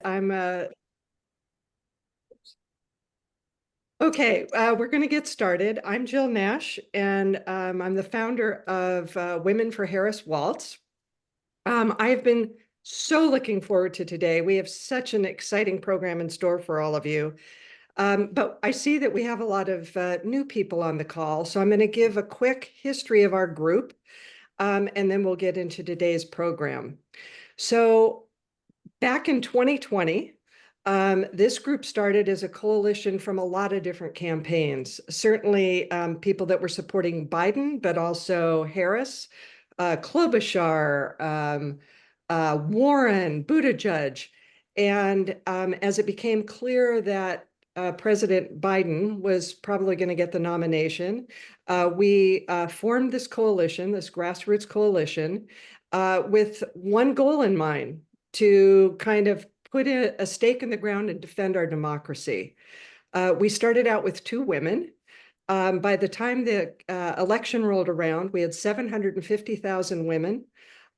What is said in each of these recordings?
I'm okay. We're going to get started. I'm Jill Nash, and I'm the founder of Women for Harris Waltz. I've been so looking forward to today. We have such an exciting program in store for all of you. But I see that we have a lot of new people on the call, so I'm going to give a quick history of our group, and then we'll get into today's program. So back in 2020, this group started as a coalition from a lot of different campaigns. Certainly people that were supporting Biden, but also Harris, Klobuchar, Warren, Buttigieg. And as it became clear that President Biden was probably going to get the nomination, we formed this coalition, this grassroots coalition, with one goal in mind: to kind of put a stake in the ground and defend our democracy. We started out with two women. By the time the election rolled around, we had 750,000 women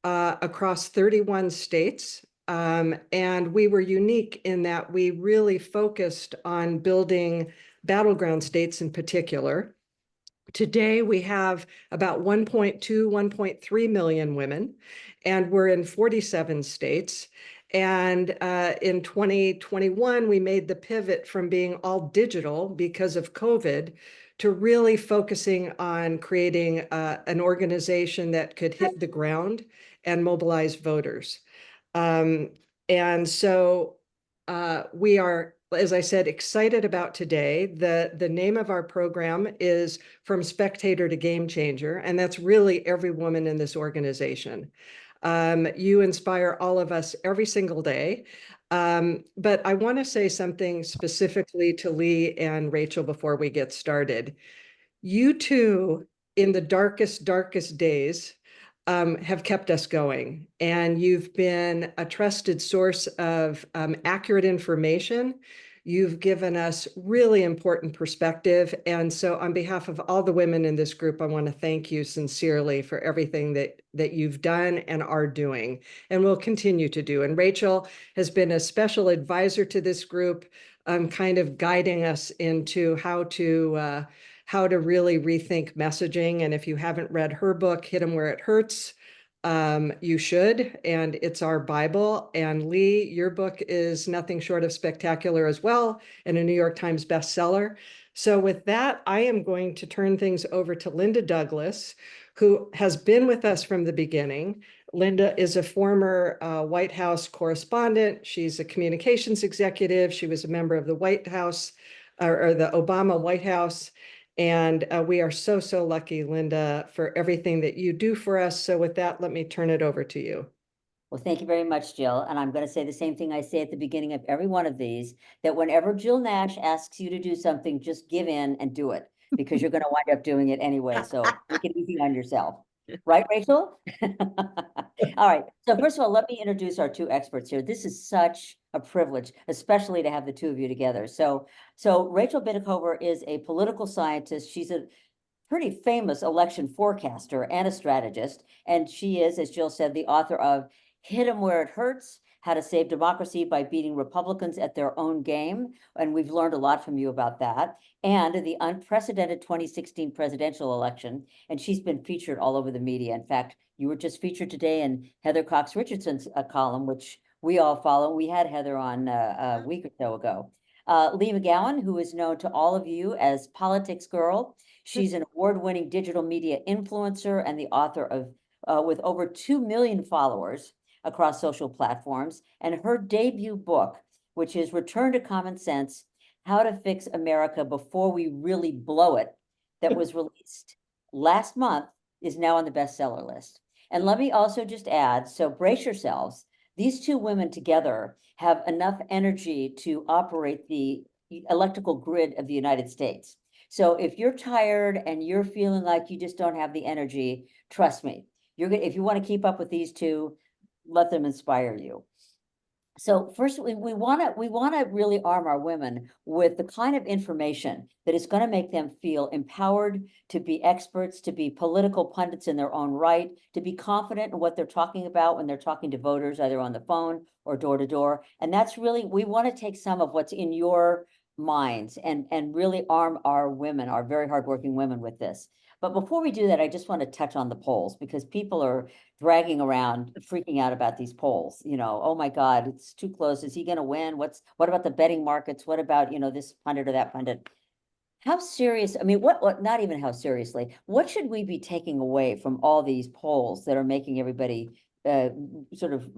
across 31 states. And we were unique in that we really focused on building battleground states in particular. Today, we have about 1.2, 1.3 million women, and we're in 47 states. And in 2021, we made the pivot from being all digital because of COVID to really focusing on creating an organization that could hit the ground and mobilize voters. Um, and so we are, as I said, excited about today. The name of our program is From Spectator to Game Changer, and that's really every woman in this organization. You inspire all of us every single day. But I want to say something specifically to Lee and Rachel before we get started. You two, in the darkest days, have kept us going, and you've been a trusted source of accurate information. You've given us really important perspective. And so on behalf of all the women in this group, I want to thank you sincerely for everything that you've done and are doing and will continue to do. And Rachel has been a special advisor to this group, kind of guiding us into how to really rethink messaging. And if you haven't read her book, Hit 'em Where It Hurts, you should, and it's our Bible. And Lee, your book is nothing short of spectacular as well, and a New York Times bestseller. So with that, I am going to turn things over to Linda Douglas, who has been with us from the beginning. Linda is a former White House correspondent. She's a communications executive. She was a member of the White House, or the Obama White House. And we are so lucky, Linda, for everything that you do for us. So with that, let me turn it over to you. Well, thank you very much, Jill. And I'm going to say the same thing I say at the beginning of every one of these, that whenever Jill Nash asks you to do something, just give in and do it, because you're going to wind up doing it anyway. So make it easy on yourself. Right, Rachel? All right. So first of all, let me introduce our two experts here. This is such a privilege, especially to have the two of you together. So Rachel Bitecofer is a political scientist. She's a pretty famous election forecaster and a strategist. And she is, as Jill said, the author of Hit 'em Where It Hurts: How to Save Democracy by Beating Republicans at Their Own Game. And we've learned a lot from you about that. And the unprecedented 2016 presidential election. And she's been featured all over the media. In fact, you were just featured today in Heather Cox Richardson's column, which we all follow. We had Heather on a week or so ago. Lee McGowan, who is known to all of you as Politics Girl. She's an award-winning digital media influencer and the author of, with over 2 million followers across social platforms. And her debut book, which is Return to Common Sense: How to Fix America Before We Really Blow It, that was released last month, is now on the bestseller list. And let me also just add, so brace yourselves, these two women together have enough energy to operate the electrical grid of the United States. So if you're tired and you're feeling like you just don't have the energy, trust me, if you want to keep up with these two, let them inspire you. So first, we want to really arm our women with the kind of information that is going to make them feel empowered to be experts, to be political pundits in their own right, to be confident in what they're talking about when they're talking to voters, either on the phone or door to door. And that's really, we want to take some of what's in your minds and really arm our women, our very hardworking women, with this. But before we do that, I just want to touch on the polls, because people are dragging around, freaking out about these polls. Oh my God, it's too close. Is he going to win? What about the betting markets? What about, this pundit or that pundit? How serious, I mean, what, not even how seriously, what should we be taking away from all these polls that are making everybody sort of,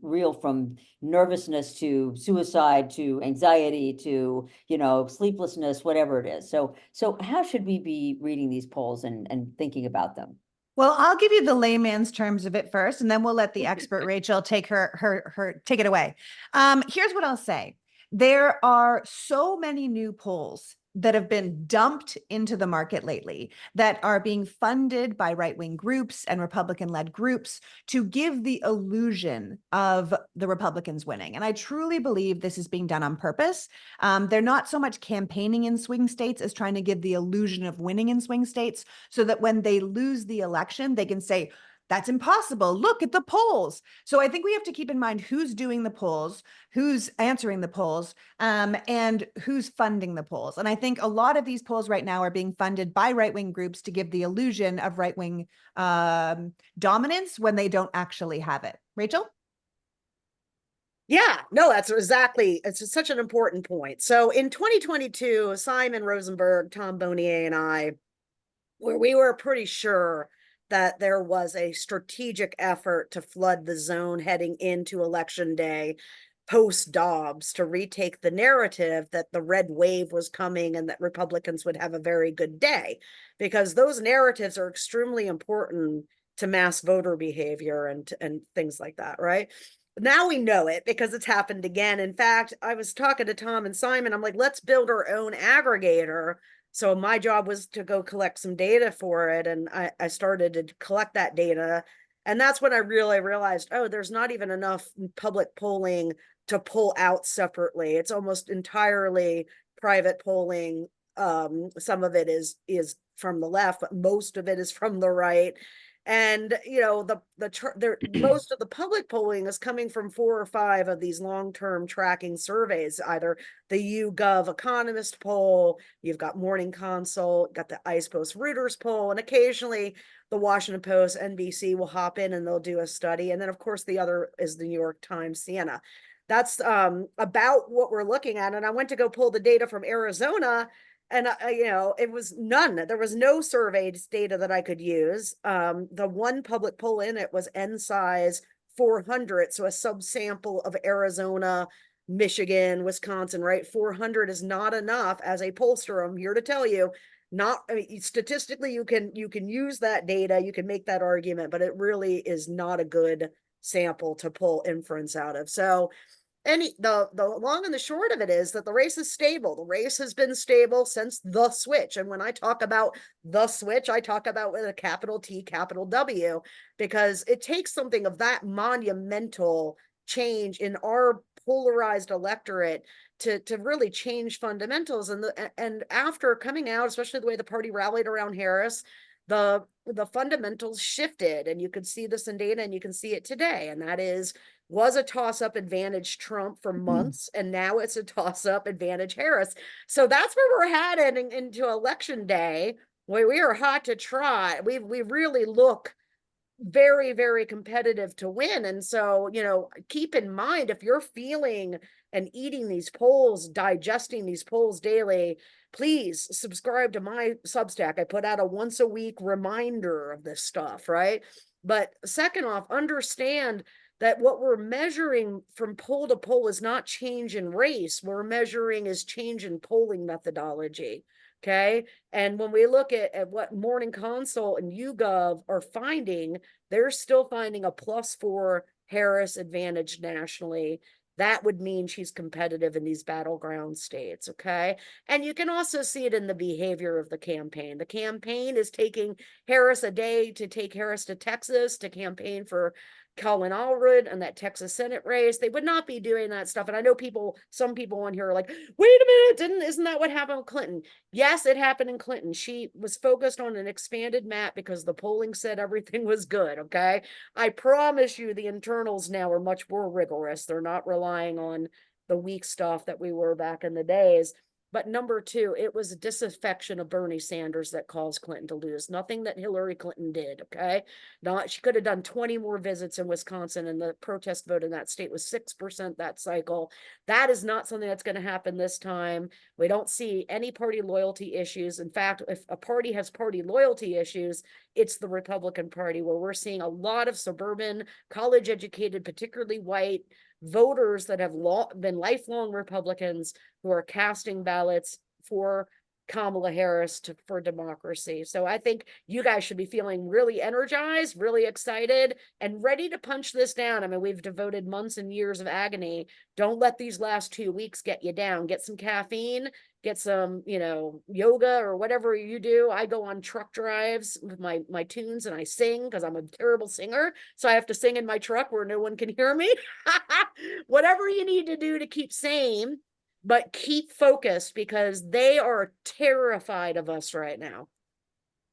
reel from nervousness to suicide to anxiety to, sleeplessness, whatever it is. So how should we be reading these polls and thinking about them? Well, I'll give you the layman's terms of it first, and then we'll let the expert Rachel take her take it away. Here's what I'll say. There are so many new polls that have been dumped into the market lately that are being funded by right-wing groups and Republican-led groups to give the illusion of the Republicans winning. And I truly believe this is being done on purpose. They're not so much campaigning in swing states as trying to give the illusion of winning in swing states, so that when they lose the election, they can say, that's impossible. Look at the polls. So I think we have to keep in mind who's doing the polls, who's answering the polls, and who's funding the polls. And I think a lot of these polls right now are being funded by right-wing groups to give the illusion of right-wing dominance when they don't actually have it. Rachel? Yeah, no, that's exactly, it's such an important point. So in 2022, Simon Rosenberg, Tom Bonnier, and I, where we were pretty sure that there was a strategic effort to flood the zone heading into election day post Dobbs to retake the narrative that the red wave was coming and that Republicans would have a very good day, because those narratives are extremely important to mass voter behavior and things like that, right? Now we know it because it's happened again. In fact, I was talking to Tom and Simon. I'm like, let's build our own aggregator. So my job was to go collect some data for it. And I started to collect that data. And that's when I really realized, oh, there's not even enough public polling to pull out separately. It's almost entirely private polling. Some of it is from the left, but most of it is from the right. And most of the public polling is coming from 4 or 5 of these long-term tracking surveys, either the YouGov Economist poll, you've got Morning Consult, got the ICE Post Reuters poll, and occasionally the Washington Post, NBC will hop in and they'll do a study. And then of course the other is the New York Times, Siena. That's about what we're looking at. And I went to go pull the data from Arizona, and it was none. There was no surveyed data that I could use. The one public poll in it was N size 400, so a subsample of Arizona, Michigan, Wisconsin, right? 400 is not enough. As a pollster, I'm here to tell you, not, I mean, statistically you can use that data, you can make that argument, but it really is not a good sample to pull inference out of. So the long and the short of it is that the race is stable. The race has been stable since the switch. And when I talk about the switch, I talk about with a capital T, capital W, because it takes something of that monumental change in our polarized electorate to really change fundamentals. And after coming out, especially the way the party rallied around Harris, the fundamentals shifted, and you could see this in data, and you can see it today. And that was a toss-up advantage Trump for months, and now it's a toss-up advantage Harris. So that's where we're headed into election day, where we are hot to trot. We really look very, very competitive to win. And so, keep in mind, if you're feeling and eating these polls, digesting these polls daily, please subscribe to my Substack. I put out a once a week reminder of this stuff, right? But second off, understand that what we're measuring from poll to poll is not change in race. What we're measuring is change in polling methodology. Okay. And when we look at what Morning Consult and YouGov are finding, they're still finding a +4 Harris advantage nationally. That would mean she's competitive in these battleground states. Okay. And you can also see it in the behavior of the campaign. The campaign is taking Harris a day to take Harris to Texas to campaign for Colin Allred and that Texas Senate race. They would not be doing that stuff. And I know some people on here are like, wait a minute, isn't that what happened with Clinton? Yes, it happened in Clinton. She was focused on an expanded map because the polling said everything was good. Okay. I promise you the internals now are much more rigorous. They're not relying on the weak stuff that we were back in the days. But number two, it was a disaffection of Bernie Sanders that caused Clinton to lose. Nothing that Hillary Clinton did, okay? She could have done 20 more visits in Wisconsin, and the protest vote in that state was 6% that cycle. That is not something that's going to happen this time. We don't see any party loyalty issues. In fact, if a party has party loyalty issues, it's the Republican Party, where we're seeing a lot of suburban, college-educated, particularly white voters that have been lifelong Republicans who are casting ballots for Kamala Harris for democracy. So I think you guys should be feeling really energized, really excited, and ready to punch this down. I mean, we've devoted months and years of agony. Don't let these last 2 weeks get you down. Get some caffeine, get some, yoga or whatever you do. I go on truck drives with my tunes and I sing because I'm a terrible singer. So I have to sing in my truck where no one can hear me. Whatever you need to do to keep sane, but keep focused, because they are terrified of us right now.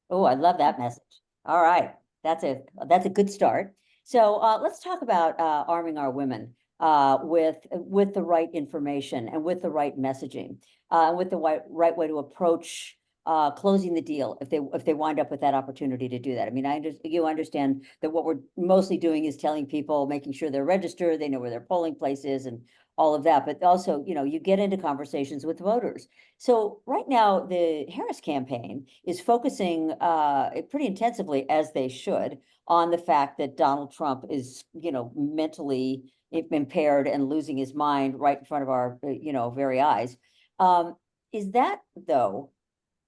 Oh, I love that message. All right. That's a good start. So let's talk about arming our women with the right information and with the right messaging, with the right way to approach closing the deal if they wind up with that opportunity to do that. I mean, you understand that what we're mostly doing is telling people, making sure they're registered, they know where their polling place is, and all of that. But also, you get into conversations with voters. So right now, the Harris campaign is focusing pretty intensively, as they should, on the fact that Donald Trump is, mentally impaired and losing his mind right in front of our, very eyes. Is that, though,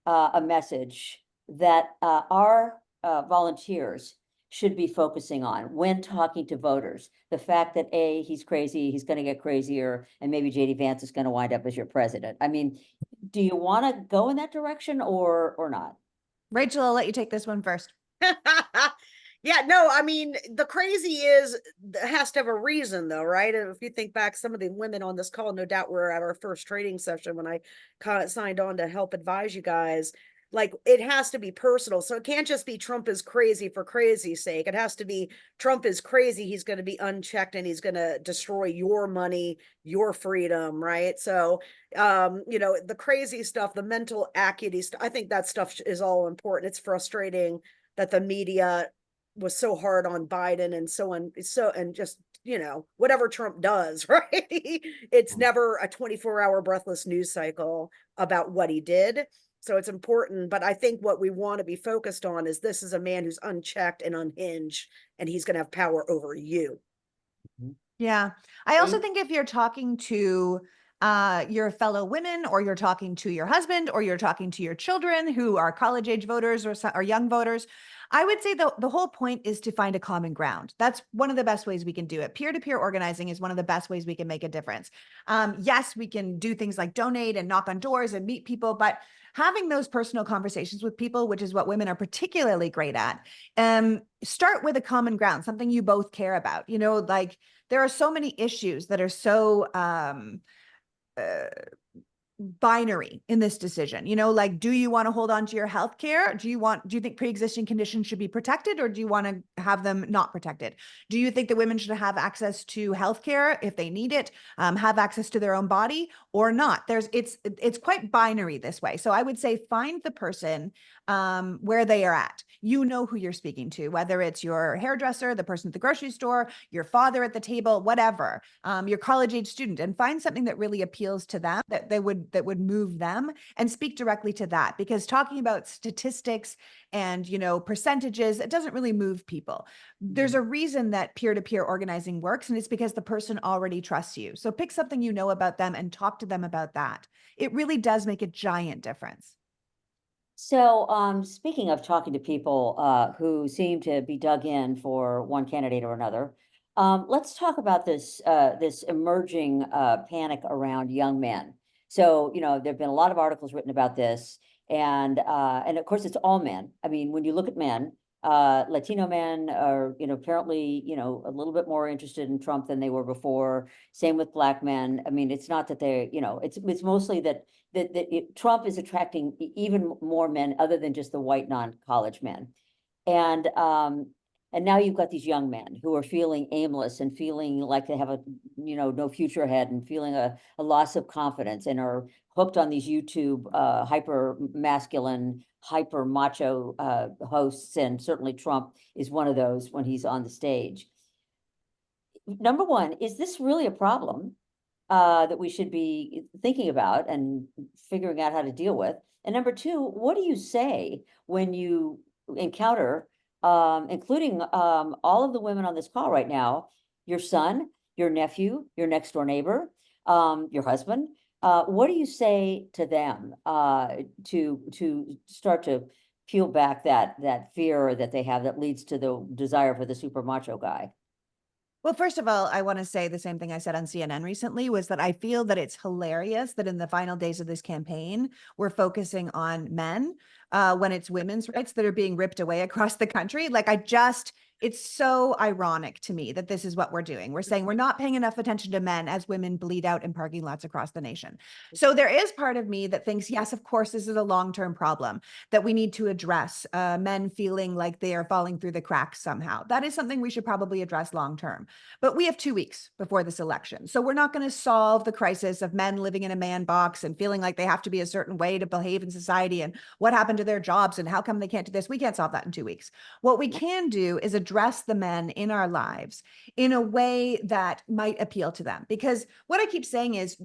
a message that our volunteers should be focusing on when talking to voters? The fact that he's crazy, he's going to get crazier, and maybe JD Vance is going to wind up as your president. I mean, do you want to go in that direction or not? Rachel, I'll let you take this one first. Yeah, no, I mean, the crazy has to have a reason, though, right? And if you think back, some of the women on this call, no doubt, were at our first training session when I signed on to help advise you guys. Like, it has to be personal. So it can't just be Trump is crazy for crazy's sake. It has to be Trump is crazy. He's going to be unchecked and he's going to destroy your money, your freedom, right? So, the crazy stuff, the mental acuity stuff, I think that stuff is all important. It's frustrating that the media was so hard on Biden and just, whatever Trump does, right? It's never a 24-hour breathless news cycle about what he did. So it's important, but I think what we want to be focused on is this is a man who's unchecked and unhinged, and he's going to have power over you. Yeah. I also think if you're talking to your fellow women, or you're talking to your husband, or you're talking to your children who are college age voters or young voters, I would say the whole point is to find a common ground. That's one of the best ways we can do it. Peer-to-peer organizing is one of the best ways we can make a difference. Yes, we can do things like donate and knock on doors and meet people, but having those personal conversations with people, which is what women are particularly great at, start with a common ground, something you both care about. Like, there are so many issues that are so binary in this decision. Like, do you want to hold on to your health care? Do you think pre-existing conditions should be protected, or do you want to have them not protected? Do you think that women should have access to health care if they need it, have access to their own body or not? It's quite binary this way. So I would say find the person where they are at. Who you're speaking to, whether it's your hairdresser, the person at the grocery store, your father at the table, whatever, your college age student, and find something that really appeals to them, that would move them, and speak directly to that. Because talking about statistics and, percentages, it doesn't really move people. There's a reason that peer-to-peer organizing works, and it's because the person already trusts you. So pick something you know about them and talk to them about that. It really does make a giant difference. So, speaking of talking to people who seem to be dug in for one candidate or another, let's talk about this emerging panic around young men. So, there've been a lot of articles written about this, and of course, it's all men. I mean, when you look at men, Latino men are, apparently, a little bit more interested in Trump than they were before. Same with Black men. I mean, it's not that they're, it's mostly that Trump is attracting even more men other than just the white non-college men. And now you've got these young men who are feeling aimless and feeling like they have no future ahead, and feeling a loss of confidence, and are hooked on these YouTube hyper masculine, hyper macho hosts. And certainly Trump is one of those when he's on the stage. Number one, is this really a problem that we should be thinking about and figuring out how to deal with? And number two, what do you say when you encounter, including all of the women on this call right now, your son, your nephew, your next door neighbor, your husband? What do you say to them to start to peel back that fear that they have that leads to the desire for the super macho guy? Well, first of all, I want to say the same thing I said on CNN recently, was that I feel that it's hilarious that in the final days of this campaign, we're focusing on men when it's women's rights that are being ripped away across the country. Like, it's so ironic to me that this is what we're doing. We're saying we're not paying enough attention to men as women bleed out in parking lots across the nation. So there is part of me that thinks, yes, of course, this is a long-term problem that we need to address, men feeling like they are falling through the cracks somehow. That is something we should probably address long-term. But we have 2 weeks before this election. So we're not going to solve the crisis of men living in a man box and feeling like they have to be a certain way to behave in society, and what happened to their jobs and how come they can't do this. We can't solve that in 2 weeks. What we can do is address the men in our lives in a way that might appeal to them. Because what I keep saying is,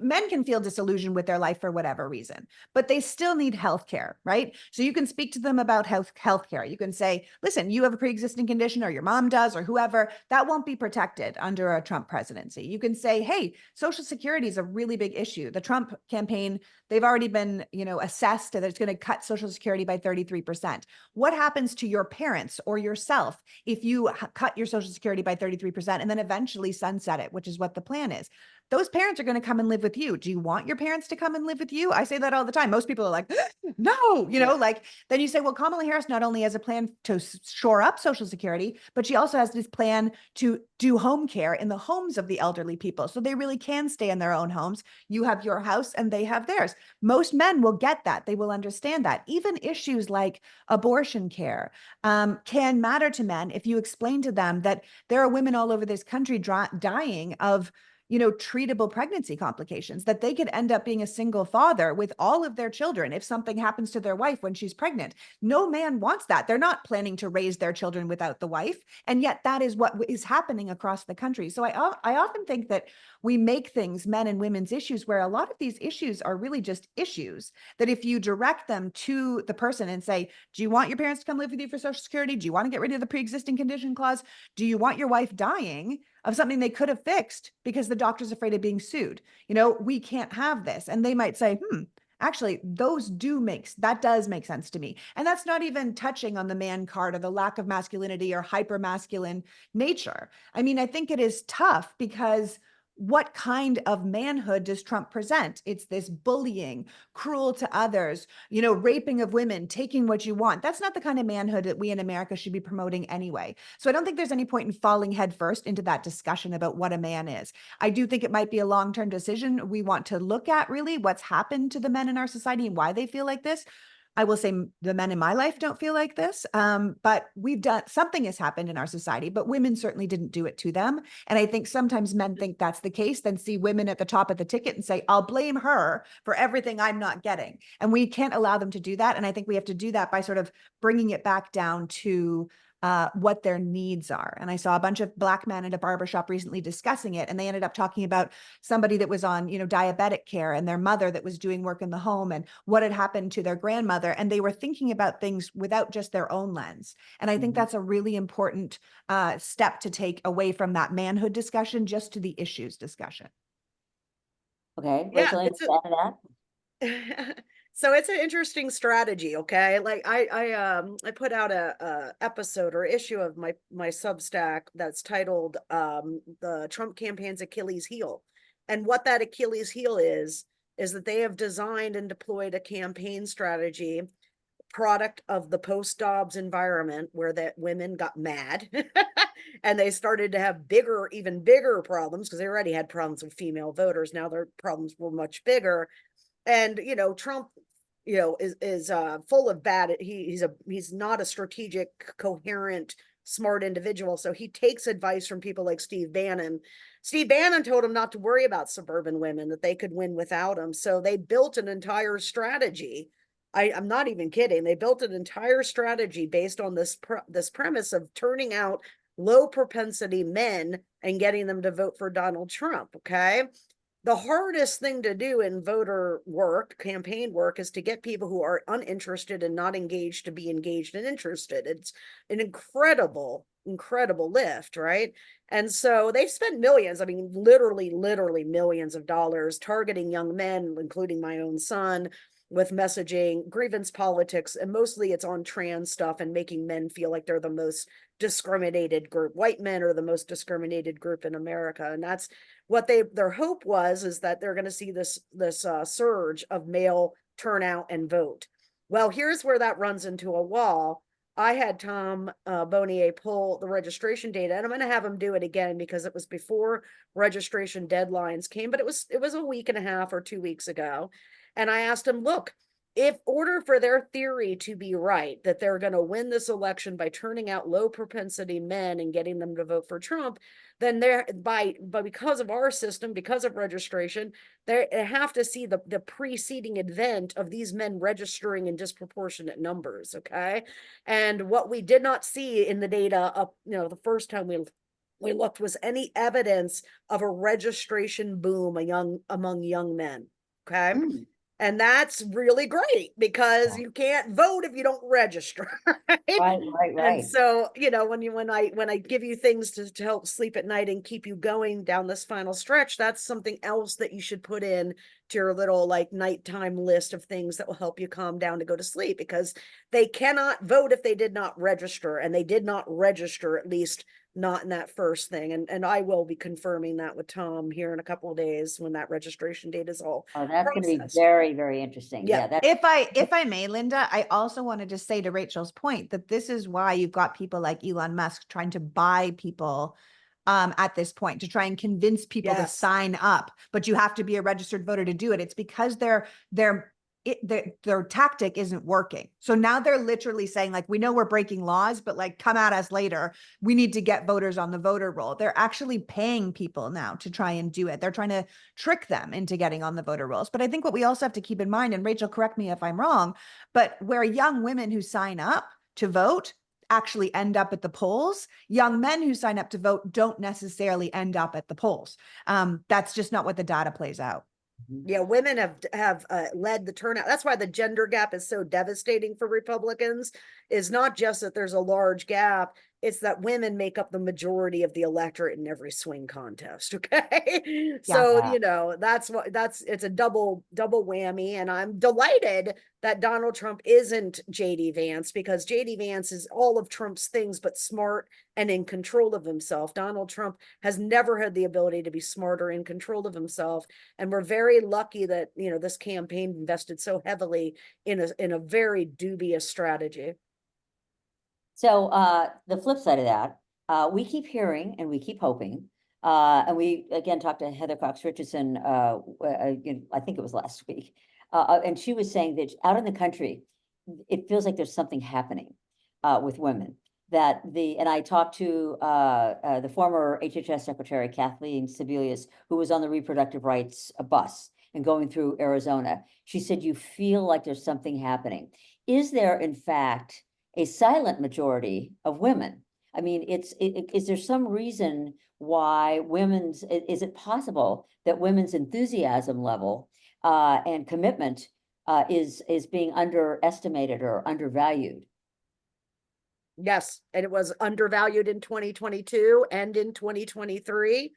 men can feel disillusioned with their life for whatever reason, but they still need healthcare, right? So you can speak to them about healthcare. You can say, listen, you have a pre-existing condition, or your mom does, or whoever, that won't be protected under a Trump presidency. You can say, hey, Social Security is a really big issue. The Trump campaign, they've already been, assessed that it's going to cut Social Security by 33%. What happens to your parents or yourself if you cut your Social Security by 33% and then eventually sunset it, which is what the plan is? Those parents are going to come and live with you. Do you want your parents to come and live with you? I say that all the time. Most people are like, no, like, then you say, well, Kamala Harris not only has a plan to shore up Social Security, but she also has this plan to do home care in the homes of the elderly people. So they really can stay in their own homes. You have your house and they have theirs. Most men will get that. They will understand that. Even issues like abortion care can matter to men if you explain to them that there are women all over this country dying of treatable pregnancy complications, that they could end up being a single father with all of their children if something happens to their wife when she's pregnant. No man wants that. They're not planning to raise their children without the wife. And yet that is what is happening across the country. So I often think that we make things men and women's issues, where a lot of these issues are really just issues that if you direct them to the person and say, do you want your parents to come live with you for Social Security? Do you want to get rid of the pre-existing condition clause? Do you want your wife dying of something they could have fixed because the doctor's afraid of being sued? We can't have this. And they might say, actually, that does make sense to me. And that's not even touching on the man card or the lack of masculinity or hyper masculine nature. I mean, I think it is tough because what kind of manhood does Trump present? It's this bullying, cruel to others, raping of women, taking what you want. That's not the kind of manhood that we in America should be promoting anyway. So I don't think there's any point in falling headfirst into that discussion about what a man is. I do think it might be a long-term decision. We want to look at really what's happened to the men in our society and why they feel like this. I will say the men in my life don't feel like this, but something has happened in our society, but women certainly didn't do it to them. And I think sometimes men think that's the case, then see women at the top of the ticket and say, I'll blame her for everything I'm not getting. And we can't allow them to do that. And I think we have to do that by sort of bringing it back down to what their needs are. And I saw a bunch of Black men at a barbershop recently discussing it, and they ended up talking about somebody that was on, diabetic care, and their mother that was doing work in the home, and what had happened to their grandmother. And they were thinking about things without just their own lens. And I think that's a really important step to take away from that manhood discussion, just to the issues discussion. Okay, Yeah, Rachel, anything to add to that? So it's an interesting strategy, okay? Like I put out a episode or issue of my Substack that's titled the Trump campaign's Achilles heel. And what that Achilles heel is that they have designed and deployed a campaign strategy product of the post-Dobbs environment where that women got mad and they started to have even bigger problems because they already had problems with female voters. Now their problems were much bigger. And, Trump, is full of bad. He's not a strategic, coherent, smart individual. So he takes advice from people like Steve Bannon. Steve Bannon told him not to worry about suburban women, that they could win without him. So they built an entire strategy. I'm not even kidding. They built an entire strategy based on this premise of turning out low propensity men and getting them to vote for Donald Trump. Okay. The hardest thing to do in voter work, campaign work, is to get people who are uninterested and not engaged to be engaged and interested. It's an incredible lift, right? And so they've spent millions, I mean, literally millions of dollars targeting young men, including my own son, with messaging, grievance politics, and mostly it's on trans stuff and making men feel like they're the most discriminated group. White men are the most discriminated group in America. And that's what their hope is that they're going to see this surge of male turnout and vote. Well, here's where that runs into a wall. I had Tom Bonnier pull the registration data, and I'm going to have him do it again because it was before registration deadlines came, but it was a week and a half or 2 weeks ago. And I asked him, look, if order for their theory to be right, that they're going to win this election by turning out low propensity men and getting them to vote for Trump, then because of our system, because of registration, they have to see the preceding event of these men registering in disproportionate numbers. Okay. And what we did not see in the data the first time we looked was any evidence of a registration boom among young men. Okay. Mm. And that's really great because you can't vote if you don't register. Right. Right. And so, when I give you things to help sleep at night and keep you going down this final stretch, that's something else that you should put in to your little like nighttime list of things that will help you calm down to go to sleep, because they cannot vote if they did not register, and they did not register, at least not in that first thing. And I will be confirming that with Tom here in a couple of days when that registration date is all Oh, that's going to be processed. very, very interesting. Yeah. That's If I may, Linda, I also wanted to say to Rachel's point that this is why you've got people like Elon Musk trying to buy people at this point, to try and convince people to Yes. sign up, but you have to be a registered voter to do it. It's because their tactic isn't working. So now they're literally saying, like, we know we're breaking laws, but like, come at us later. We need to get voters on the voter roll. They're actually paying people now to try and do it. They're trying to trick them into getting on the voter rolls. But I think what we also have to keep in mind, and Rachel, correct me if I'm wrong, but where young women who sign up to vote actually end up at the polls, young men who sign up to vote don't necessarily end up at the polls. That's just not what the data plays out. Yeah, women have led the turnout. That's why the gender gap is so devastating for Republicans. Is not just that there's a large gap, it's that women make up the majority of the electorate in every swing contest. Okay. So, it's a double whammy. And I'm delighted that Donald Trump isn't JD Vance, because JD Vance is all of Trump's things, but smart and in control of himself. Donald Trump has never had the ability to be smart or in control of himself. And we're very lucky that, this campaign invested so heavily in a very dubious strategy. So the flip side of that, we keep hearing and we keep hoping, and we again talked to Heather Cox Richardson, I think it was last week, and she was saying that out in the country, it feels like there's something happening with women. And I talked to the former HHS Secretary Kathleen Sebelius, who was on the reproductive rights bus and going through Arizona. She said, you feel like there's something happening. Is there, in fact, a silent majority of women? I mean, is there some reason why is it possible that women's enthusiasm level and commitment is being underestimated or undervalued? Yes, and it was undervalued in 2022 and in 2023.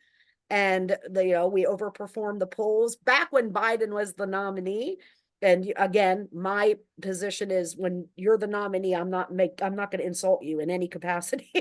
And we overperformed the polls back when Biden was the nominee. And again, my position is, when you're the nominee, I'm not going to insult you in any capacity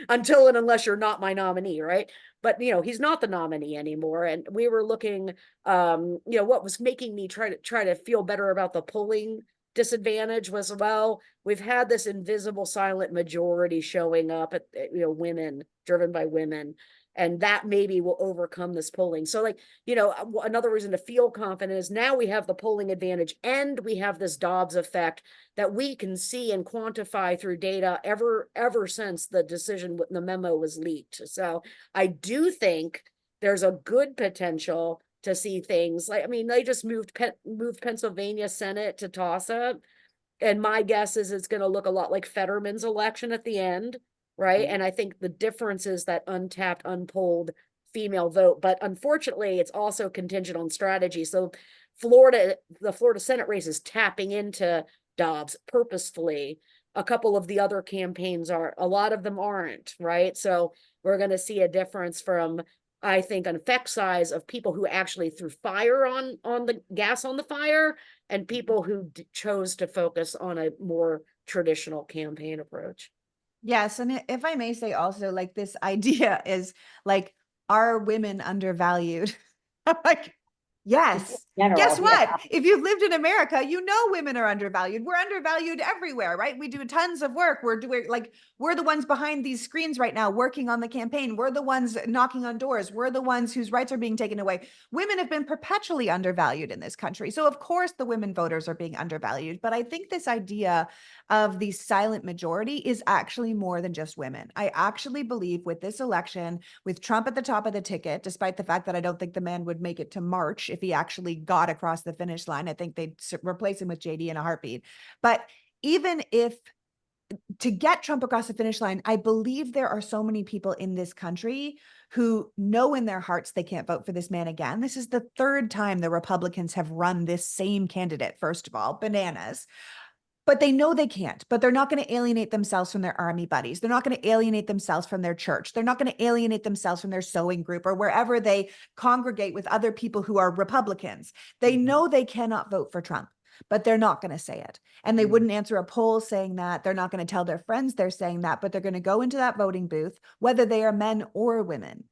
until and unless you're not my nominee, right? But he's not the nominee anymore. And we were looking, what was making me try to feel better about the polling disadvantage was, well, we've had this invisible silent majority showing up at, women, driven by women, and that maybe will overcome this polling. So like, another reason to feel confident is now we have the polling advantage and we have this Dobbs effect that we can see and quantify through data ever since the decision, the memo was leaked. So I do think there's a good potential to see things like, I mean, they just moved Pennsylvania Senate to toss up. And my guess is it's going to look a lot like Fetterman's election at the end, right? And I think the difference is that untapped, unpolled female vote. But unfortunately, it's also contingent on strategy. So the Florida Senate race is tapping into Dobbs purposefully. A couple of the other campaigns are, a lot of them aren't, right? So we're going to see a difference from, I think, an effect size of people who actually threw fire on the gas on the fire and people who chose to focus on a more traditional campaign approach. Yes, and if I may say also, like, this idea is like, are women undervalued? Like, yes. General, Guess what? yeah. If you've lived in America, you know women are undervalued. We're undervalued everywhere, right? We do tons of work. We're the ones behind these screens right now working on the campaign. We're the ones knocking on doors. We're the ones whose rights are being taken away. Women have been perpetually undervalued in this country. So of course the women voters are being undervalued. But I think this idea of the silent majority is actually more than just women. I actually believe with this election, with Trump at the top of the ticket, despite the fact that I don't think the man would make it to March if he actually got across the finish line, I think they'd replace him with JD in a heartbeat. But even if to get Trump across the finish line, I believe there are so many people in this country who know in their hearts they can't vote for this man again. This is the third time the Republicans have run this same candidate, first of all, bananas. But they know they can't, but they're not going to alienate themselves from their army buddies. They're not going to alienate themselves from their church. They're not going to alienate themselves from their sewing group or wherever they congregate with other people who are Republicans. They know they cannot vote for Trump, but they're not going to say it. And they wouldn't answer a poll saying that. They're not going to tell their friends they're saying that, but they're going to go into that voting booth, whether they are men or women,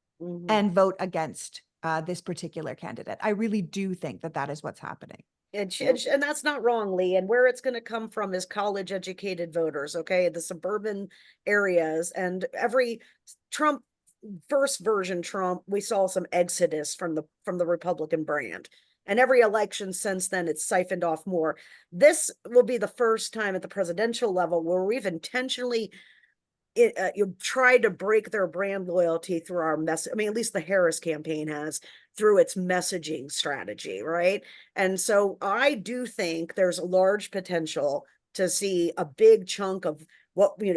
and vote against this particular candidate. I really do think that that is what's happening. And that's not wrong, Lee. And where it's going to come from is college educated voters, okay? The suburban areas, and every Trump, first version Trump, we saw some exodus from the Republican brand. And every election since then, it's siphoned off more. This will be the first time at the presidential level where we've intentionally you tried to break their brand loyalty through our message. I mean, at least the Harris campaign has, through its messaging strategy, right? And so I do think there's a large potential to see a big chunk of what we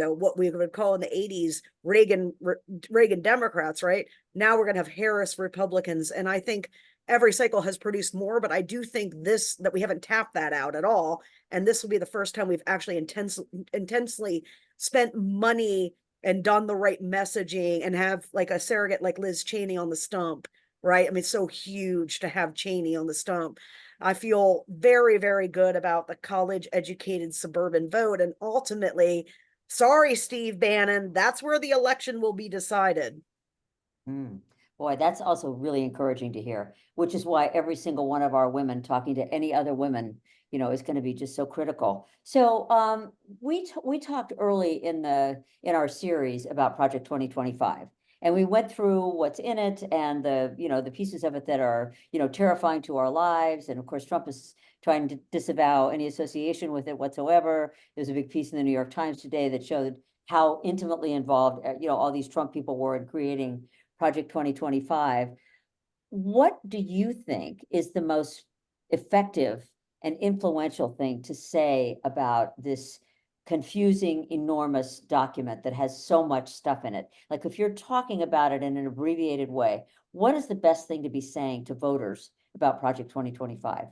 would call in the 80s Reagan Democrats, right? Now we're going to have Harris Republicans. And I think every cycle has produced more, but I do think that we haven't tapped that out at all. And this will be the first time we've actually intensely spent money and done the right messaging and have like a surrogate like Liz Cheney on the stump, right? I mean, it's so huge to have Cheney on the stump. I feel very, very good about the college educated suburban vote. And ultimately, sorry, Steve Bannon, that's where the election will be decided. Boy, that's also really encouraging to hear, which is why every single one of our women talking to any other women, is going to be just so critical. So we talked early in our series about Project 2025, and we went through what's in it and the pieces of it that are, terrifying to our lives. And of course, Trump is trying to disavow any association with it whatsoever. There's a big piece in the New York Times today that showed how intimately involved, all these Trump people were in creating Project 2025. What do you think is the most effective and influential thing to say about this confusing, enormous document that has so much stuff in it? Like, if you're talking about it in an abbreviated way, what is the best thing to be saying to voters about Project 2025?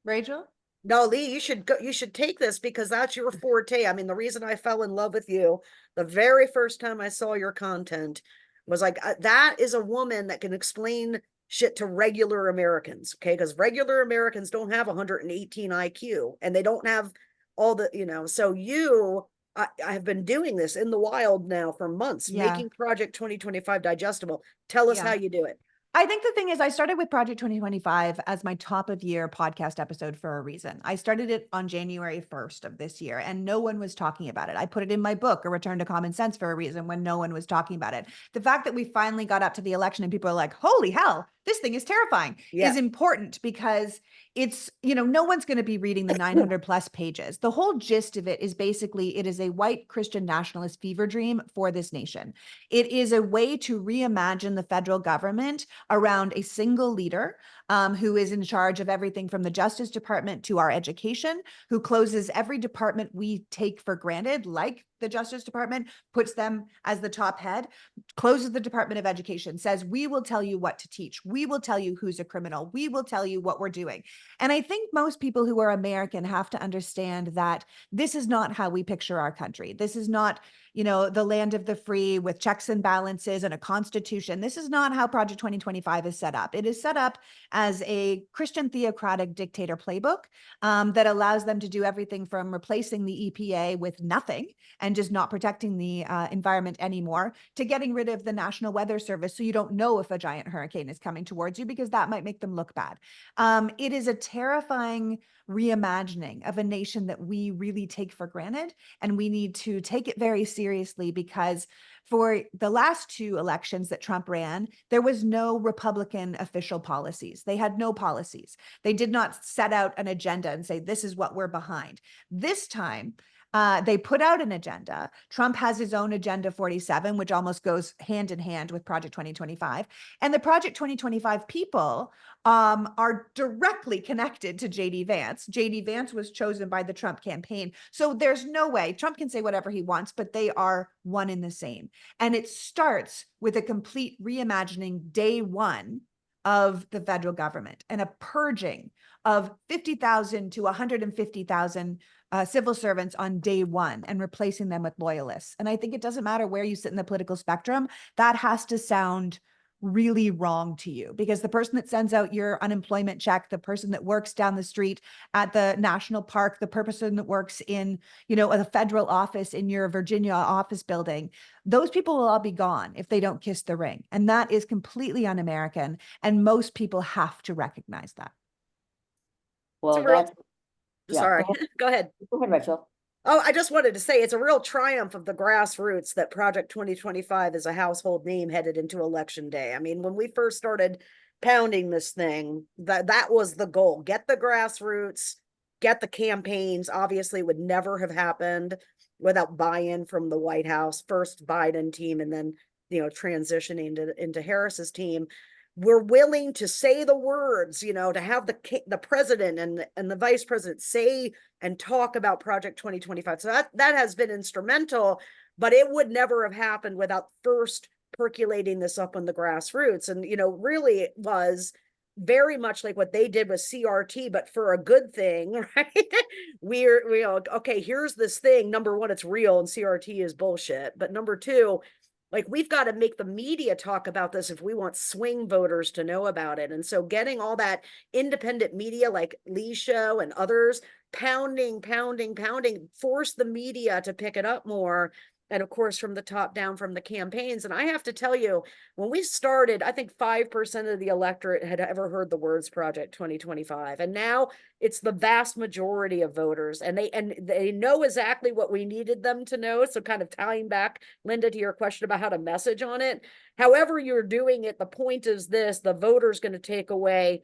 Rachel? No, Lee, you should take this because that's your forte. I mean, the reason I fell in love with you the very first time I saw your content was like, that is a woman that can explain shit to regular Americans, okay? Because regular Americans don't have 118 IQ and they don't have all the, so I have been doing this in the wild now for months, making Project 2025 digestible. Tell us how you do it. I think the thing is, I started with Project 2025 as my top of year podcast episode for a reason. I started it on January 1st of this year, and no one was talking about it. I put it in my book, A Return to Common Sense, for a reason when no one was talking about it. The fact that we finally got up to the election and people are like, holy hell, this thing is terrifying, Yeah. is important, because it's, no one's going to be reading the 900 plus pages. The whole gist of it is basically, it is a white Christian nationalist fever dream for this nation. It is a way to reimagine the federal government around a single leader who is in charge of everything from the Justice Department to our education, who closes every department we take for granted, like the Justice Department, puts them as the top head, closes the Department of Education, says, we will tell you what to teach. We will tell you who's a criminal. We will tell you what we're doing. And I think most people who are American have to understand that this is not how we picture our country. This is not, the land of the free with checks and balances and a constitution. This is not how Project 2025 is set up. It is set up as a Christian theocratic dictator playbook that allows them to do everything from replacing the EPA with nothing and just not protecting the environment anymore, to getting rid of the National Weather Service so you don't know if a giant hurricane is coming towards you, because that might make them look bad. It is a terrifying reimagining of a nation that we really take for granted, and we need to take it very seriously, because for the last two elections that Trump ran, there was no Republican official policies. They had no policies. They did not set out an agenda and say, this is what we're behind. This time, they put out an agenda. Trump has his own Agenda 47, which almost goes hand in hand with Project 2025. And the Project 2025 people are directly connected to JD Vance. JD Vance was chosen by the Trump campaign. So there's no way Trump can say whatever he wants, but they are one in the same. And it starts with a complete reimagining day one of the federal government and a purging of 50,000 to 150,000 civil servants on day one and replacing them with loyalists. And I think it doesn't matter where you sit in the political spectrum, that has to sound really wrong to you, because the person that sends out your unemployment check, the person that works down the street at the national park, the person that works in, a federal office in your Virginia office building, those people will all be gone if they don't kiss the ring. And that is completely un-American. And most people have to recognize that. Well, real- that's, yeah, Sorry, go ahead. go ahead. Go ahead, Rachel. Oh, I just wanted to say it's a real triumph of the grassroots that Project 2025 is a household name headed into election day. I mean, when we first started pounding this thing, that was the goal. Get the grassroots, get the campaigns. Obviously, would never have happened without buy-in from the White House, first Biden team, and then, transitioning into Harris's team. We're willing to say the words, to have the president and the vice president say and talk about Project 2025. So that has been instrumental, but it would never have happened without first percolating this up on the grassroots. And, really it was very much like what they did with CRT, but for a good thing, right? we're okay, here's this thing. Number one, it's real and CRT is bullshit. But number two, like, we've got to make the media talk about this if we want swing voters to know about it. And so getting all that independent media like Lee's show and others pounding, force the media to pick it up more. And of course, from the top down, from the campaigns. And I have to tell you, when we started, I think 5% of the electorate had ever heard the words Project 2025. And now it's the vast majority of voters. And they know exactly what we needed them to know. So kind of tying back, Linda, to your question about how to message on it. However you're doing it, the point is this: the voter's going to take away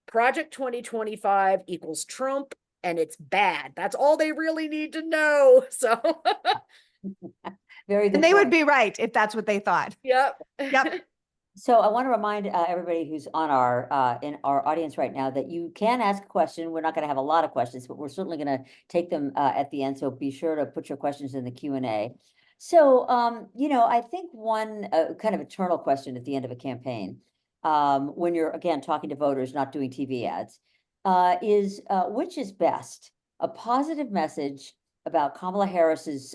Project 2025 equals Trump, and it's bad. That's all they really need to know. So... Very good. And they point. would be right if that's what they thought. Yep. So I want to remind everybody who's on in our audience right now that you can ask a question. We're not going to have a lot of questions, but we're certainly going to take them at the end. So be sure to put your questions in the Q&A. So, I think one kind of eternal question at the end of a campaign, when you're, again, talking to voters, not doing TV ads, is which is best? A positive message about Kamala Harris's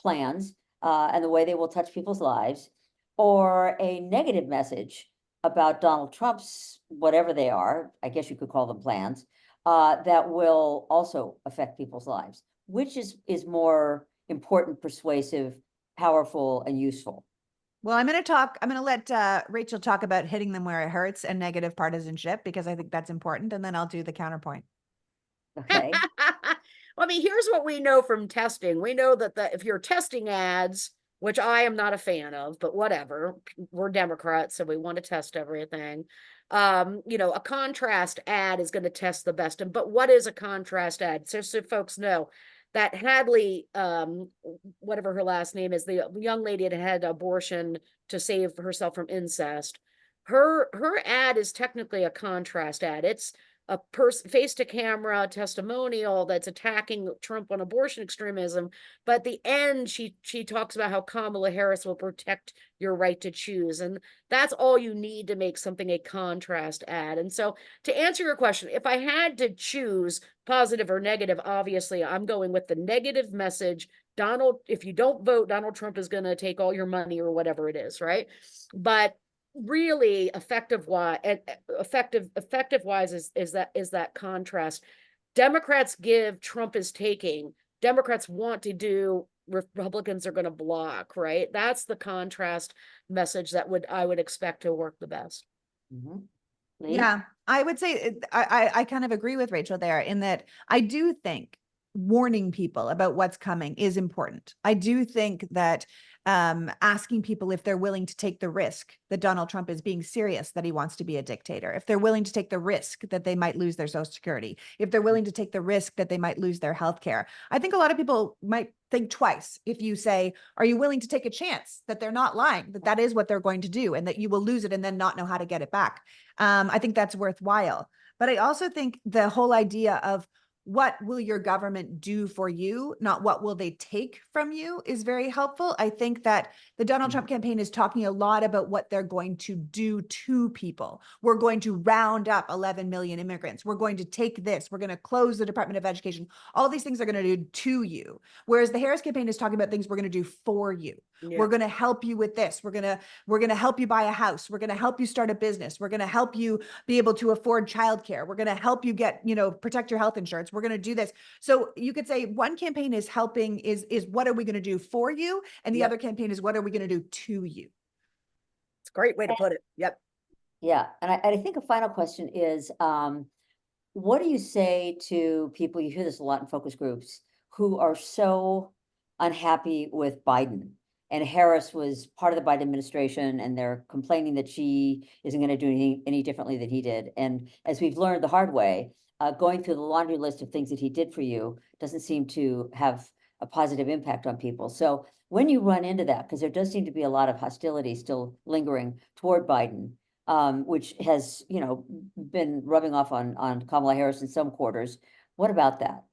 plans and the way they will touch people's lives, or a negative message about Donald Trump's, whatever they are, I guess you could call them plans, that will also affect people's lives? Which is more important, persuasive, powerful, and useful? Well, I'm going to let Rachel talk about hitting them where it hurts and negative partisanship, because I think that's important. And then I'll do the counterpoint. Okay. Well, I mean, here's what we know from testing. We know that if you're testing ads, which I am not a fan of, but whatever, we're Democrats, so we want to test everything. A contrast ad is going to test the best. But what is a contrast ad? So folks know that Hadley, whatever her last name is, the young lady that had abortion to save herself from incest. Her ad is technically a contrast ad. It's a face to camera testimonial that's attacking Trump on abortion extremism. But at the end, she talks about how Kamala Harris will protect your right to choose. And that's all you need to make something a contrast ad. And so to answer your question, if I had to choose positive or negative, obviously I'm going with the negative message. If you don't vote, Donald Trump is going to take all your money or whatever it is, right? But really effective wise is that contrast. Democrats give, Trump is taking. Democrats want to do, Republicans are going to block, right? That's the contrast message that I would expect to work the best. Lee? Yeah, I would say I kind of agree with Rachel there, in that I do think warning people about what's coming is important. I do think that asking people if they're willing to take the risk that Donald Trump is being serious, that he wants to be a dictator, if they're willing to take the risk that they might lose their Social Security, if they're willing to take the risk that they might lose their health care. I think a lot of people might think twice if you say, are you willing to take a chance that they're not lying, that is what they're going to do, and that you will lose it and then not know how to get it back. I think that's worthwhile. But I also think the whole idea of what will your government do for you, not what will they take from you, is very helpful. I think that the Donald Trump campaign is talking a lot about what they're going to do to people. We're going to round up 11 million immigrants. We're going to take this. We're going to close the Department of Education. All these things are going to do to you. Whereas the Harris campaign is talking about things we're going to do for you. Yeah. We're going to help you with this. We're going to help you buy a house. We're going to help you start a business. We're going to help you be able to afford childcare. We're going to help you get, protect your health insurance. We're going to do this. So you could say one campaign is helping, is what are we going to do for you? And the Yep. other campaign is what are we going to do to you? It's a great way to put it. Yep. Yeah. And I think a final question is, what do you say to people, you hear this a lot in focus groups, who are so unhappy with Biden? And Harris was part of the Biden administration, and they're complaining that she isn't going to do anything any differently than he did. And as we've learned the hard way, going through the laundry list of things that he did for you doesn't seem to have a positive impact on people. So when you run into that, because there does seem to be a lot of hostility still lingering toward Biden, which has, been rubbing off on Kamala Harris in some quarters. What about that?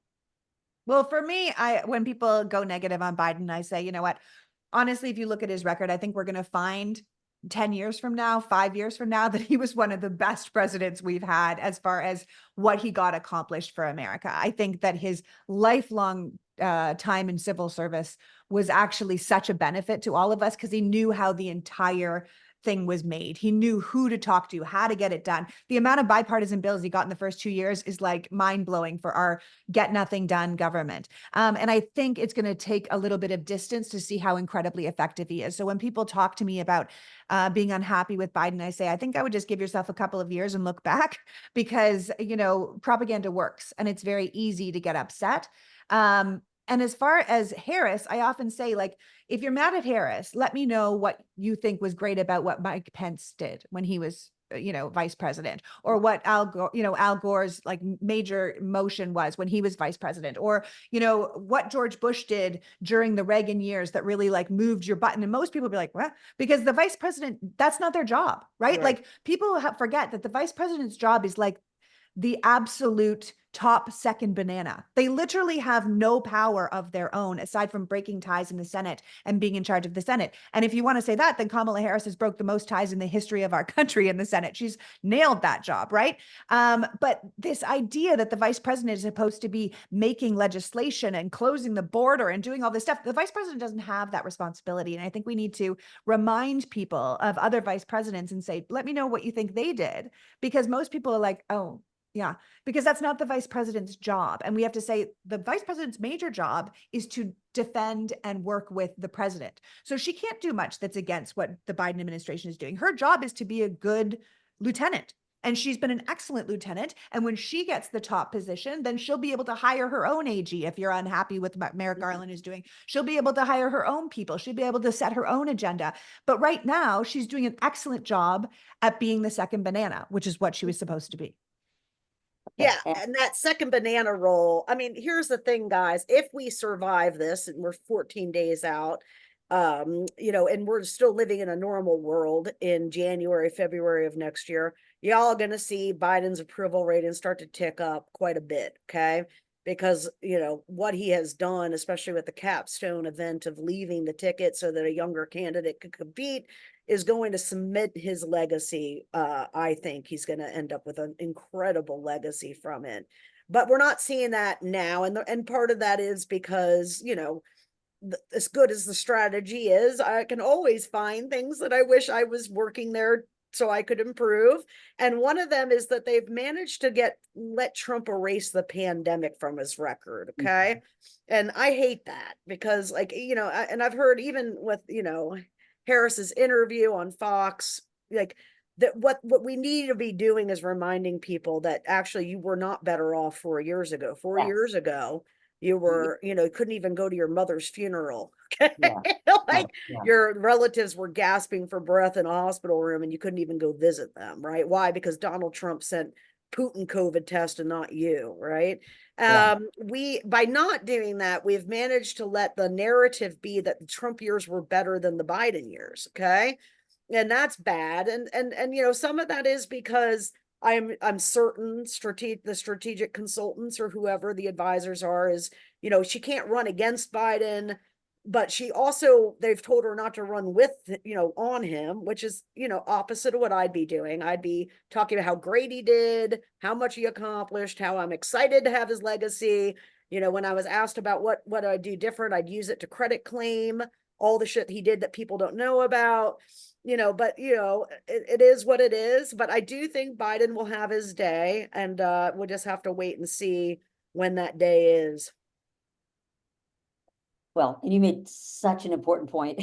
Well, for me, when people go negative on Biden, I say, you know what? Honestly, if you look at his record, I think we're going to find 10 years from now, 5 years from now, that he was one of the best presidents we've had as far as what he got accomplished for America. I think that his lifelong time in civil service was actually such a benefit to all of us, because he knew how the entire thing was made. He knew who to talk to, how to get it done. The amount of bipartisan bills he got in the first 2 years is like mind-blowing for our get nothing done government. And I think it's going to take a little bit of distance to see how incredibly effective he is. So when people talk to me about being unhappy with Biden, I say, I think I would just give yourself a couple of years and look back, because, propaganda works and it's very easy to get upset. And as far as Harris, I often say, like, if you're mad at Harris, let me know what you think was great about what Mike Pence did when he was, vice president, or what Al Gore's like major motion was when he was vice president, or, what George Bush did during the Reagan years that really like moved your button. And most people be like, what? Because the vice president, that's not their job, right? Like people forget that the vice president's job is like the absolute top second banana. They literally have no power of their own aside from breaking ties in the Senate and being in charge of the Senate. And if you want to say that, then Kamala Harris has broke the most ties in the history of our country in the Senate. She's nailed that job, right? But this idea that the vice president is supposed to be making legislation and closing the border and doing all this stuff, the vice president doesn't have that responsibility. And I think we need to remind people of other vice presidents and say, let me know what you think they did. Because most people are like, oh, yeah, because that's not the vice president's job. And we have to say the vice president's major job is to defend and work with the president. So she can't do much that's against what the Biden administration is doing. Her job is to be a good lieutenant. And she's been an excellent lieutenant. And when she gets the top position, then she'll be able to hire her own AG. If you're unhappy with what Merrick Garland is doing, she'll be able to hire her own people. She'll be able to set her own agenda. But right now, she's doing an excellent job at being the second banana, which is what she was supposed to be. Yeah, And- and that second banana roll, I mean, here's the thing, guys, if we survive this and we're 14 days out, you know, and we're still living in a normal world in January, February of next year, y'all are going to see Biden's approval rating start to tick up quite a bit, okay? Because, you know, what he has done, especially with the capstone event of leaving the ticket so that a younger candidate could compete, is going to cement his legacy. I think he's going to end up with an incredible legacy from it. But we're not seeing that now. And part of that is because, you know, as good as the strategy is, I can always find things that I wish I was working there so I could improve. And one of them is that they've managed to let Trump erase the pandemic from his record. Okay. And I hate that because, like, you know, and I've heard even with, you know, Harris's interview on Fox, like, that what we need to be doing is reminding people that actually you were not better off 4 years ago. Four Yes. years ago, you were, you know, you couldn't even go to your mother's funeral. Okay. Yeah. Like, Yeah. your relatives were gasping for breath in a hospital room and you couldn't even go visit them, right? Why? Because Donald Trump sent Putin COVID test and not you, right? Yeah. By not doing that, we've managed to let the narrative be that the Trump years were better than the Biden years, okay? And that's bad. And you know, some of that is because I'm certain the strategic consultants or whoever the advisors are is, you know, she can't run against Biden, but she also, they've told her not to run with, you know, on him, which is, you know, opposite of what I'd be doing. I'd be talking about how great he did, how much he accomplished, how I'm excited to have his legacy. You know, when I was asked about what I'd do different, I'd use it to credit claim all the shit he did that people don't know about, you know, but you know, it is what it is. But I do think Biden will have his day, and we'll just have to wait and see when that day is. Well, and you made such an important point.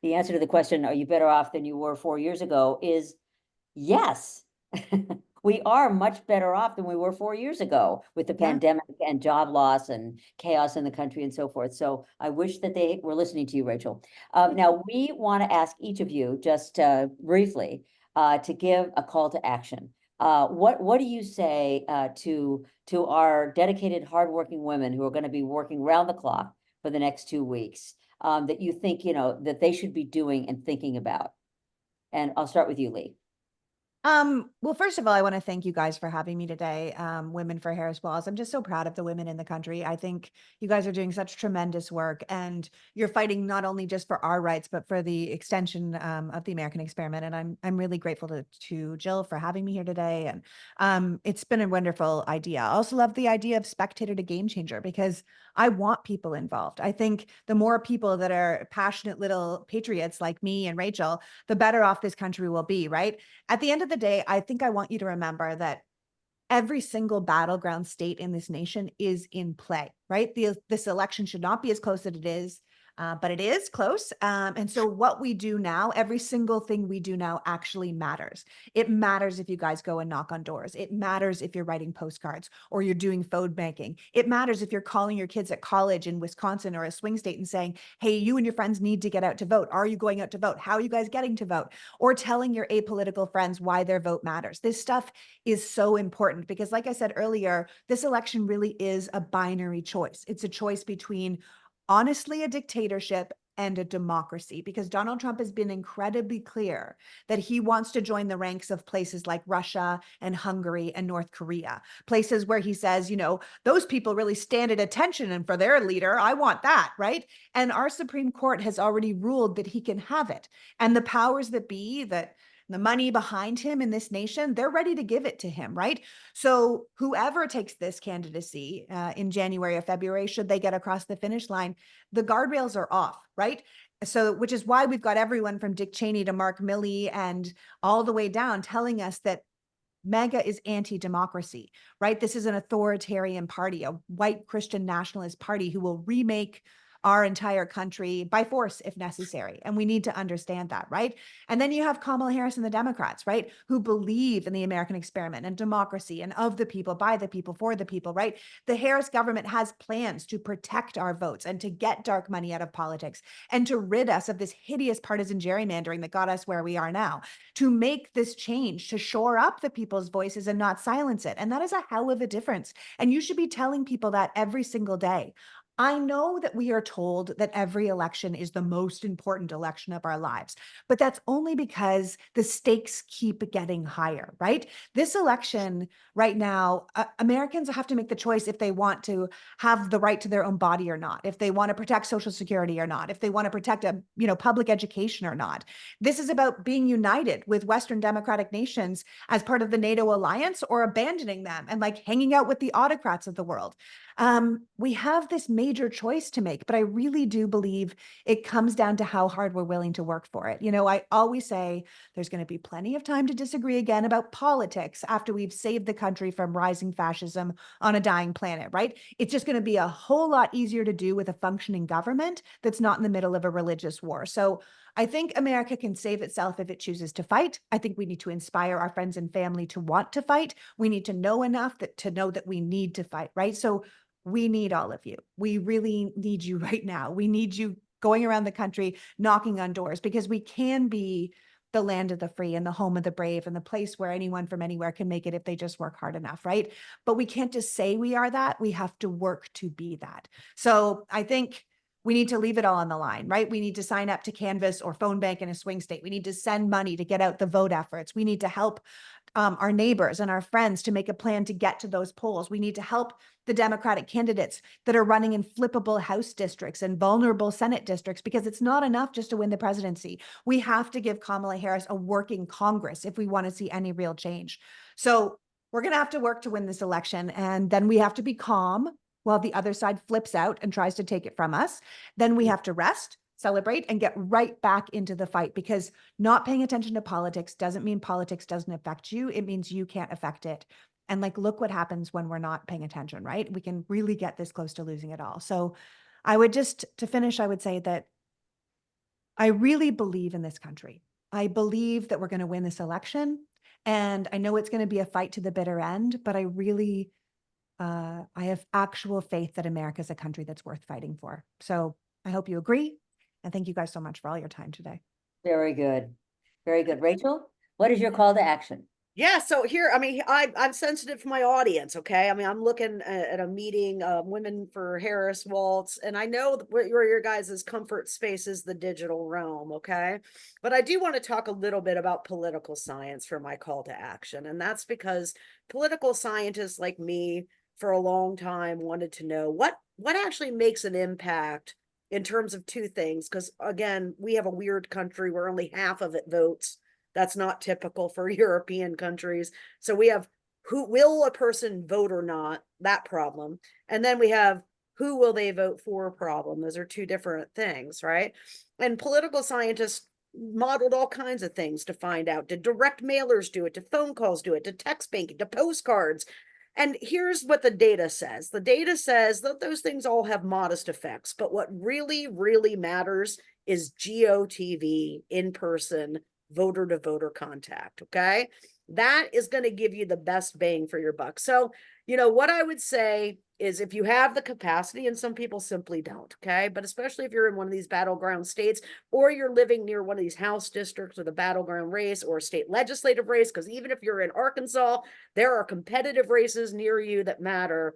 The answer to the question, are you better off than you were 4 years ago, is yes. We are much better off than we were 4 years ago with the Yeah. pandemic and job loss and chaos in the country and so forth. So I wish that they were listening to you, Rachel. Now, we want to ask each of you just briefly to give a call to action. What do you say to our dedicated, hardworking women who are going to be working round the clock for the next 2 weeks that you think, you know, that they should be doing and thinking about? And I'll start with you, Lee. Well, first of all, I want to thank you guys for having me today. Women for Harris Walls. I'm just so proud of the women in the country. I think you guys are doing such tremendous work, and you're fighting not only just for our rights, but for the extension of the American experiment. And I'm really grateful to Jill for having me here today. And it's been a wonderful idea. I also love the idea of Spectator to Game Changer because I want people involved. I think the more people that are passionate little patriots like me and Rachel, the better off this country will be, right? At the end of the day, I think I want you to remember that every single battleground state in this nation is in play, right? This election should not be as close as it is, but it is close. And so what we do now, every single thing we do now actually matters. It matters if you guys go and knock on doors. It matters if you're writing postcards or you're doing phone banking. It matters if you're calling your kids at college in Wisconsin or a swing state and saying, hey, you and your friends need to get out to vote. Are you going out to vote? How are you guys getting to vote? Or telling your apolitical friends why their vote matters. This stuff is so important because, like I said earlier, this election really is a binary choice. It's a choice between honestly a dictatorship and a democracy, because Donald Trump has been incredibly clear that he wants to join the ranks of places like Russia and Hungary and North Korea, places where he says, you know, those people really stand at attention and for their leader, I want that, right? And our Supreme Court has already ruled that he can have it. And the powers that be, that the money behind him in this nation, they're ready to give it to him, right? So whoever takes this candidacy in January or February, should they get across the finish line, the guardrails are off, right? So, which is why we've got everyone from Dick Cheney to Mark Milley and all the way down telling us that MAGA is anti-democracy, right? This is an authoritarian party, a white Christian nationalist party who will remake our entire country by force if necessary. And we need to understand that, right? And then you have Kamala Harris and the Democrats, right? Who believe in the American experiment and democracy and of the people, by the people, for the people, right? The Harris government has plans to protect our votes and to get dark money out of politics and to rid us of this hideous partisan gerrymandering that got us where we are now, to make this change, to shore up the people's voices and not silence it. And that is a hell of a difference. And you should be telling people that every single day. I know that we are told that every election is the most important election of our lives, but that's only because the stakes keep getting higher, right? This election right now, Americans have to make the choice if they want to have the right to their own body or not, if they want to protect Social Security or not, if they want to protect public education or not. This is about being united with Western democratic nations as part of the NATO alliance or abandoning them and like hanging out with the autocrats of the world. We have this major choice to make, but I really do believe it comes down to how hard we're willing to work for it. I always say there's going to be plenty of time to disagree again about politics after we've saved the country from rising fascism on a dying planet, right? It's just going to be a whole lot easier to do with a functioning government that's not in the middle of a religious war. So I think America can save itself if it chooses to fight. I think we need to inspire our friends and family to want to fight. We need to know enough to know that we need to fight, right? So we need all of you. We really need you right now. We need you going around the country, knocking on doors, because we can be the land of the free and the home of the brave and the place where anyone from anywhere can make it if they just work hard enough, right? But we can't just say we are that. We have to work to be that. So I think we need to leave it all on the line, right? We need to sign up to Canvass or Phone Bank in a swing state. We need to send money to get out the vote efforts. We need to help our neighbors and our friends to make a plan to get to those polls. We need to help the Democratic candidates that are running in flippable House districts and vulnerable Senate districts, because it's not enough just to win the presidency. We have to give Kamala Harris a working Congress if we want to see any real change. So we're going to have to work to win this election. And then we have to be calm while the other side flips out and tries to take it from us. Then we have to rest, celebrate, and get right back into the fight, because not paying attention to politics doesn't mean politics doesn't affect you. It means you can't affect it. And look what happens when we're not paying attention, right? We can really get this close to losing it all. So I would just, to finish, I would say that I really believe in this country. I believe that we're going to win this election. And I know it's going to be a fight to the bitter end, but I really, I have actual faith that America is a country that's worth fighting for. So I hope you agree. And thank you guys so much for all your time today. Very good. Very good. Rachel, what is your call to action? Yeah, so here, I'm sensitive to my audience, okay? I'm looking at a meeting, Women for Harris Waltz, and I know where your guys' comfort space is the digital realm, okay? But I do want to talk a little bit about political science for my call to action, and that's because political scientists like me for a long time wanted to know what actually makes an impact in terms of two things, because again, we have a weird country where only half of it votes. That's not typical for European countries. So we have who will a person vote or not, that problem. And then we have who will they vote for problem. Those are two different things, right? And political scientists modeled all kinds of things to find out. Did direct mailers do it? Did phone calls do it? Did text banking? Did postcards? And here's what the data says. The data says that those things all have modest effects, but what really, really matters is GOTV, in-person, voter-to-voter contact, okay? That is going to give you the best bang for your buck. So, what I would say is if you have the capacity, and some people simply don't, okay? But especially if you're in one of these battleground states, or you're living near one of these House districts with a battleground race or a state legislative race, because even if you're in Arkansas, there are competitive races near you that matter.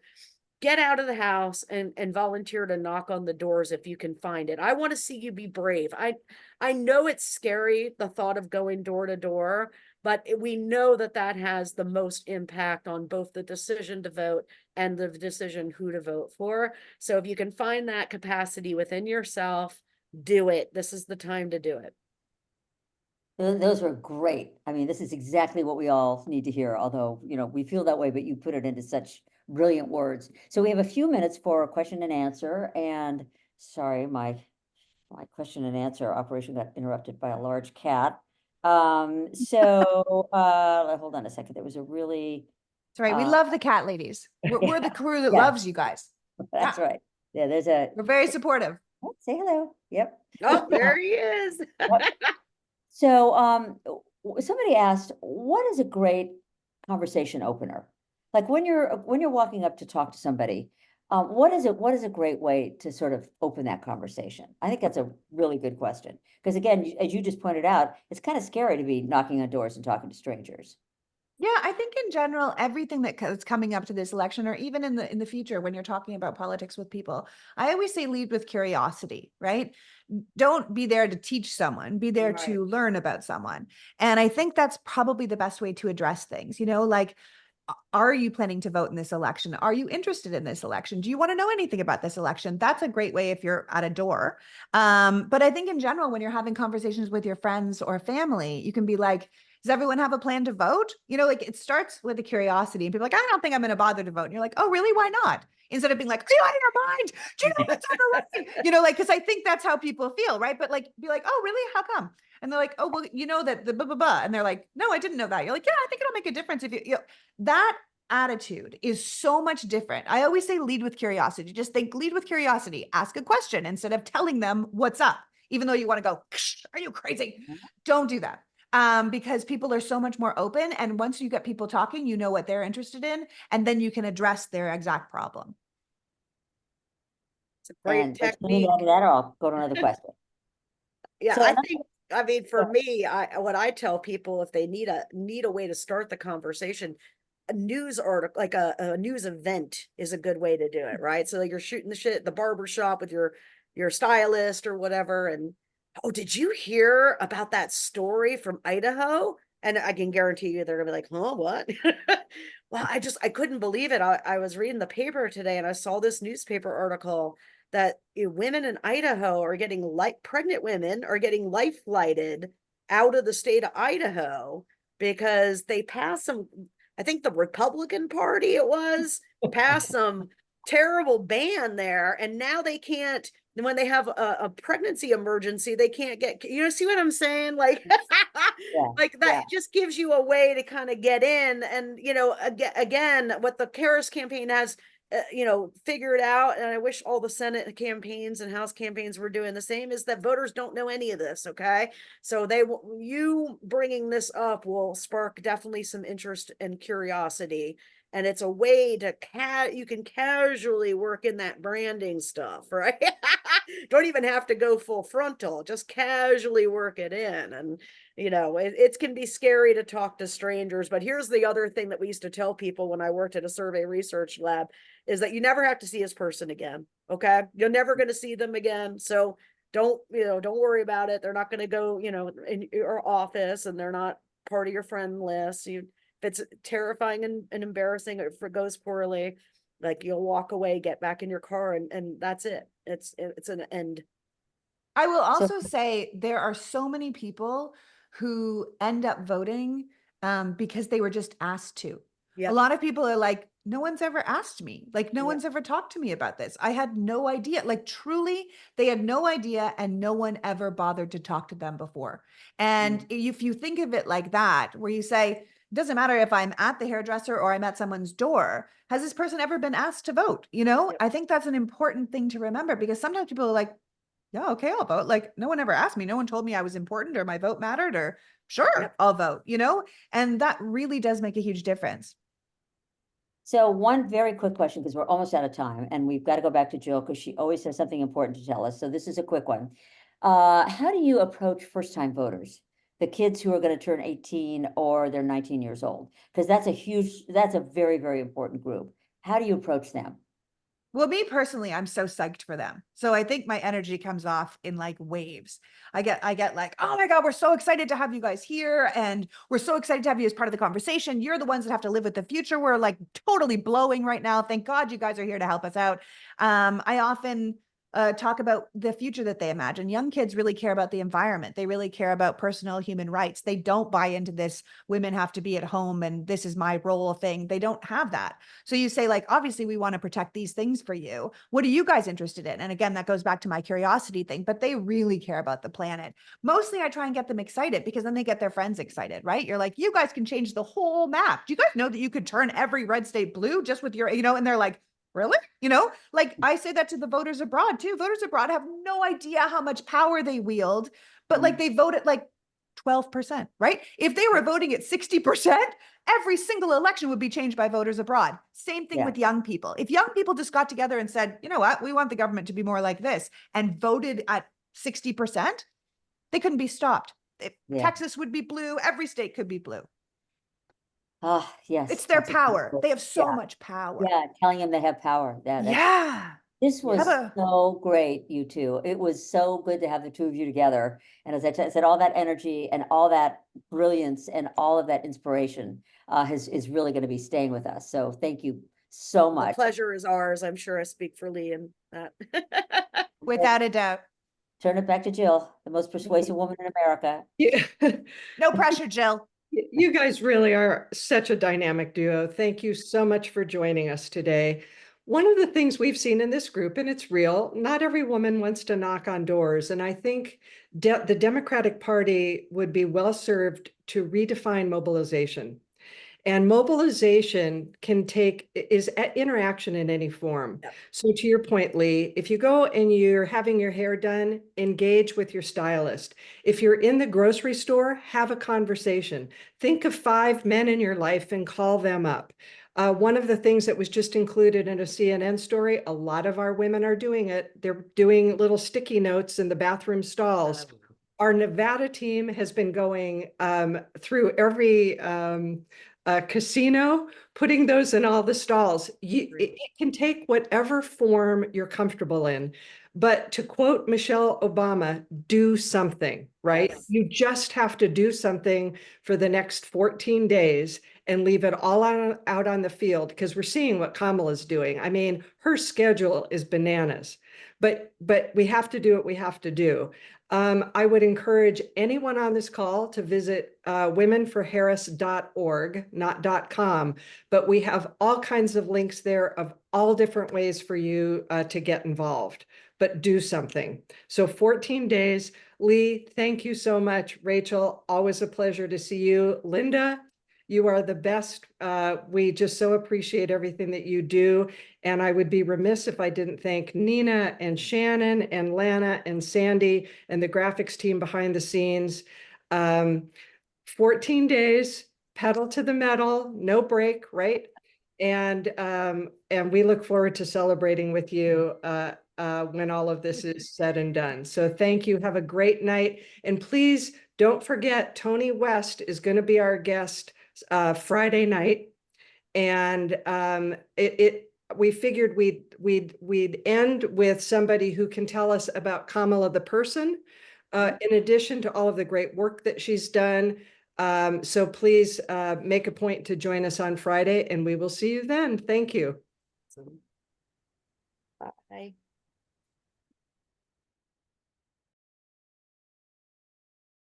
Get out of the house and volunteer to knock on the doors if you can find it. I want to see you be brave. I know it's scary, the thought of going door to door, but we know that has the most impact on both the decision to vote and the decision who to vote for. So if you can find that capacity within yourself, do it. This is the time to do it. Those were great. I mean, this is exactly what we all need to hear, although, we feel that way, but you put it into such brilliant words. So we have a few minutes for a question and answer, and sorry, my question and answer operation got interrupted by a large cat. So hold on a second. There was a really... That's right. We love the cat ladies. We're the crew that yeah. loves you guys. That's Yeah. right. Yeah, We're very supportive. Oh, say hello. Yep. Oh, there he is. So, somebody asked, what is a great conversation opener? Like when you're walking up to talk to somebody, what is a great way to sort of open that conversation? I think that's a really good question. Because again, as you just pointed out, it's kind of scary to be knocking on doors and talking to strangers. Yeah, I think in general, everything that's coming up to this election, or even in the future, when you're talking about politics with people, I always say lead with curiosity, right? Don't be there to teach someone, be there Right. to learn about someone. And I think that's probably the best way to address things, like, are you planning to vote in this election? Are you interested in this election? Do you want to know anything about this election? That's a great way if you're at a door. But I think in general, when you're having conversations with your friends or family, you can be like, does everyone have a plan to vote? Like it starts with a curiosity and people are like, I don't think I'm going to bother to vote. And you're like, oh, really? Why not? Instead of being like, are you out of your mind? Do you know what's on the line? Because I think that's how people feel, right? But like, be like, oh, really? How come? And they're like, oh, well, you know that the blah, blah, blah. And they're like, no, I didn't know that. You're like, yeah, I think it'll make a difference if that attitude is so much different. I always say lead with curiosity. Just lead with curiosity, ask a question instead of telling them what's up, even though you want to go, are you crazy? Don't do that. Because people are so much more open. And once you get people talking, you know what they're interested in, and then you can address their exact problem. It's a great And technique. after that, or I'll go to another question. Yeah, So I mean, for me, what I tell people, if they need a way to start the conversation, a news article, like a news event, is a good way to do it, right? So like you're shooting the shit at the barber shop with your stylist or whatever, and oh, did you hear about that story from Idaho? And I can guarantee you they're gonna be like, huh, what? Well, I couldn't believe it. I was reading the paper today and I saw this newspaper article that women in Idaho are getting, like, pregnant women are getting life flighted out of the state of Idaho because they passed some, I think the Republican Party it was, passed some terrible ban there, and now they can't, when they have a pregnancy emergency, they can't get, see what I'm saying? Like, like that just gives you a way to kind of get in. And, again, what the Harris campaign has, figured out, and I wish all the Senate campaigns and House campaigns were doing the same, is that voters don't know any of this. Okay. So you bringing this up will spark definitely some interest and curiosity. And it's a way to you can casually work in that branding stuff, right? Don't even have to go full frontal, just casually work it in. And, it can be scary to talk to strangers, but here's the other thing that we used to tell people when I worked at a survey research lab, is that you never have to see this person again. Okay. You're never going to see them again. So don't worry about it. They're not going to go, in your office, and they're not part of your friend list. If it's terrifying and embarrassing, or if it goes poorly, like, you'll walk away, get back in your car, and that's it. It's an end. I will also say there are so many people who end up voting because they were just asked to. Yeah. A lot of people are like, no one's ever asked me. Like, no one's ever talked to me about this. I had no idea. Like, truly, they had no idea, and no one ever bothered to talk to them before. And if you think of it like that, where you say, it doesn't matter if I'm at the hairdresser or I'm at someone's door, has this person ever been asked to vote? I think that's an important thing to remember, because sometimes people are like, yeah, okay, I'll vote. Like, no one ever asked me. No one told me I was important or my vote mattered, or sure, I'll vote, and that really does make a huge difference. So one very quick question, because we're almost out of time, and we've got to go back to Jill because she always has something important to tell us. So this is a quick one. How do you approach first-time voters? The kids who are going to turn 18 or they're 19 years old? Because that's a very, very important group. How do you approach them? Well, me personally, I'm so psyched for them. So I think my energy comes off in like waves. I get like, oh my God, we're so excited to have you guys here. And we're so excited to have you as part of the conversation. You're the ones that have to live with the future. We're like totally blowing right now. Thank God you guys are here to help us out. I often talk about the future that they imagine. Young kids really care about the environment. They really care about personal human rights. They don't buy into this women have to be at home and this is my role thing. They don't have that. So you say, like, obviously we want to protect these things for you. What are you guys interested in? And again, that goes back to my curiosity thing, but they really care about the planet. Mostly I try and get them excited, because then they get their friends excited, right? You're like, you guys can change the whole map. Do you guys know that you could turn every red state blue just with your, and they're like, really? You know, like I say that to the voters abroad too. Voters abroad have no idea how much power they wield, but like they vote at like 12%, right? If they were voting at 60%, every single election would be changed by voters abroad. Same thing Yeah. with young people. If young people just got together and said, you know what, we want the government to be more like this, and voted at 60%, they couldn't be stopped. Yeah. Texas would be blue. Every state could be blue. Ah, yes. It's their that's power. beautiful. They have so Yeah. much power. Yeah, telling them they have power. Yeah, that's, Yeah. this was Have a- so great, you two. It was so good to have the two of you together. And as I said, all that energy and all that brilliance and all of that inspiration is really going to be staying with us. So thank you so The much. pleasure is ours. I'm sure I speak for Lee in that. Without a doubt. Turn it back to Jill, the most persuasive woman in America. Yeah. No pressure, Jill. You guys really are such a dynamic duo. Thank you so much for joining us today. One of the things we've seen in this group, and it's real, not every woman wants to knock on doors. And I think the Democratic Party would be well served to redefine mobilization. And mobilization is interaction in any form. Yep. So to your point, Lee, if you go and you're having your hair done, engage with your stylist. If you're in the grocery store, have a conversation. Think of 5 men in your life and call them up. One of the things that was just included in a CNN story, a lot of our women are doing it. They're doing little sticky notes in the bathroom stalls. Our Nevada team has been going through every casino, putting those in all the stalls. It can take whatever form you're comfortable in. But to quote Michelle Obama, do something, right? Yes. You just have to do something for the next 14 days and leave it all out on the field, because we're seeing what Kamala's doing. I mean, her schedule is bananas, but we have to do what we have to do. I would encourage anyone on this call to visit womenforharris.org, not .com, but we have all kinds of links there of all different ways for you to get involved, but do something. So 14 days. Lee, thank you so much. Rachel, always a pleasure to see you. Linda, you are the best. We just so appreciate everything that you do. And I would be remiss if I didn't thank Nina and Shannon and Lana and Sandy and the graphics team behind the scenes. 14 days, pedal to the metal, no break, right? And we look forward to celebrating with you when all of this is said and done. So thank you. Have a great night. And please don't forget, Tony West is going to be our guest Friday night. And we figured we'd end with somebody who can tell us about Kamala the person, in addition to all of the great work that she's done. So please make a point to join us on Friday, and we will see you then. Thank you. Bye.